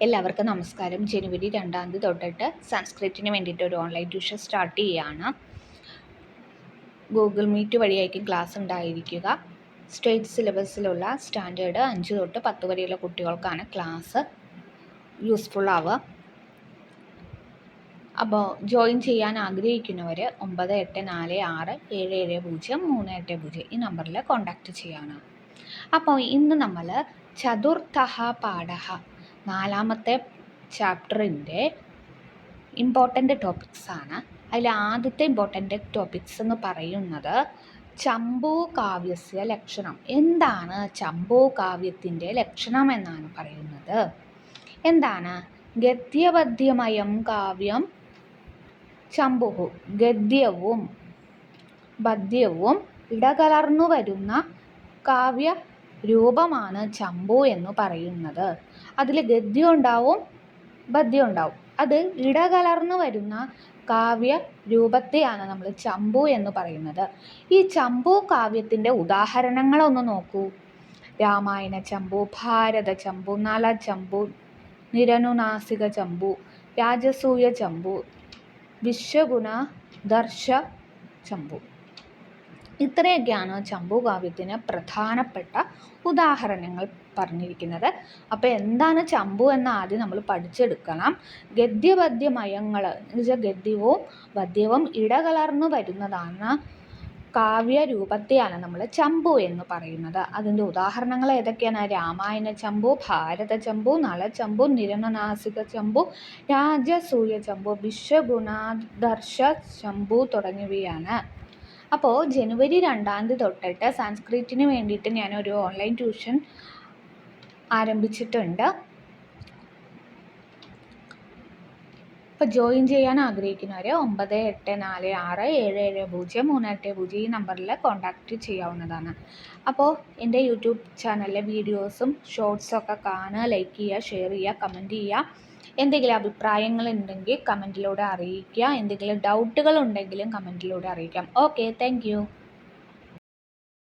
എല്ലാവർക്കും നമസ്കാരം. ജനുവരി 2 തൊട്ടിട്ട് സംസ്കൃതത്തിന് വേണ്ടിയിട്ട് ഒരു ഓൺലൈൻ ട്യൂഷൻ സ്റ്റാർട്ട് ചെയ്യുകയാണ്. ഗൂഗിൾ മീറ്റ് വഴിയായിരിക്കും ക്ലാസ് ഉണ്ടായിരിക്കുക. സ്റ്റേറ്റ് സിലബസിലുള്ള സ്റ്റാൻഡേർഡ് 5 തൊട്ട് 10 വരെയുള്ള കുട്ടികൾക്കാണ് ക്ലാസ് യൂസ്ഫുൾ ആവുക. അപ്പോൾ ജോയിൻ ചെയ്യാൻ ആഗ്രഹിക്കുന്നവർ 9846770380 ഈ നമ്പറിൽ കോൺടാക്റ്റ് ചെയ്യണം. അപ്പോൾ ഇന്ന് നമ്മൾ ചതുർത്ഥ പാഠഃ 4ാമത്തെ ചാപ്റ്ററിൻ്റെ ഇമ്പോർട്ടൻ്റ് ടോപ്പിക്സാണ്. അതിൽ ആദ്യത്തെ ഇമ്പോർട്ടൻ്റ് ടോപ്പിക്സ് എന്ന് പറയുന്നത് ചമ്പൂ കാവ്യസ്യ ലക്ഷണം. എന്താണ് ചമ്പൂ കാവ്യത്തിൻ്റെ ലക്ഷണം എന്നാണ് പറയുന്നത്. എന്താണ്? ഗദ്യപദ്യമയം കാവ്യം ചമ്പുഹു. ഗദ്യവും പദ്യവും ഇടകലർന്നു വരുന്ന കാവ്യ രൂപമാണ് ചമ്പു എന്ന് പറയുന്നത്. അതിൽ ഗദ്യം ഉണ്ടാവും, പദ്യം ഉണ്ടാവും. അത് ഇടകലർന്നു വരുന്ന കാവ്യ രൂപത്തെയാണ് നമ്മൾ ചമ്പു എന്ന് പറയുന്നത്. ഈ ചമ്പു കാവ്യത്തിൻ്റെ ഉദാഹരണങ്ങളൊന്ന് നോക്കൂ. രാമായണ ചമ്പു, ഭാരത ചമ്പു, നള ചമ്പു, നിരനുനാസിക ചമ്പു, രാജസൂയ ചമ്പു, വിശ്വഗുണ ദർശ ചമ്പു. ഇത്രയൊക്കെയാണ് ചമ്പു കാവ്യത്തിന് പ്രധാനപ്പെട്ട ഉദാഹരണങ്ങൾ പറഞ്ഞിരിക്കുന്നത്. അപ്പോൾ എന്താണ് ചമ്പു എന്ന് ആദ്യം നമ്മൾ പഠിച്ചെടുക്കണം. ഗദ്യപദ്യമയങ്ങൾ എന്ന് വെച്ചാൽ ഗദ്യവും പദ്യവും ഇടകലർന്നു വരുന്നതാണ് കാവ്യരൂപത്തെയാണ് നമ്മൾ ചമ്പു എന്ന് പറയുന്നത്. അതിൻ്റെ ഉദാഹരണങ്ങൾ ഏതൊക്കെയാണ്? രാമായണ ചമ്പു, ഭാരത ചമ്പു, നള ചമ്പു, നിരനുനാസിക ചമ്പു, രാജസൂയ ചമ്പു, വിശ്വഗുണാദർശ ചമ്പു തുടങ്ങിയവയാണ്. അപ്പോൾ ജനുവരി 2 തൊട്ടിട്ട് സംസ്കൃതത്തിന് വേണ്ടിയിട്ട് ഞാനൊരു ഓൺലൈൻ ട്യൂഷൻ ആരംഭിച്ചിട്ടുണ്ട്. അപ്പോൾ ജോയിൻ ചെയ്യാൻ ആഗ്രഹിക്കുന്നവർ 9846770380 ഈ നമ്പറിൽ കോൺടാക്റ്റ് ചെയ്യാവുന്നതാണ്. അപ്പോൾ എൻ്റെ യൂട്യൂബ് ചാനലിലെ വീഡിയോസും ഷോർട്സൊക്കെ കാണുക, ലൈക്ക് ചെയ്യുക, ഷെയർ ചെയ്യുക, കമൻറ്റ് ചെയ്യുക. എന്തെങ്കിലും അഭിപ്രായങ്ങളുണ്ടെങ്കിൽ കമൻറ്റിലൂടെ അറിയിക്കുക. എന്തെങ്കിലും ഡൗട്ടുകൾ ഉണ്ടെങ്കിലും കമൻറ്റിലൂടെ അറിയിക്കാം. Okay, thank you.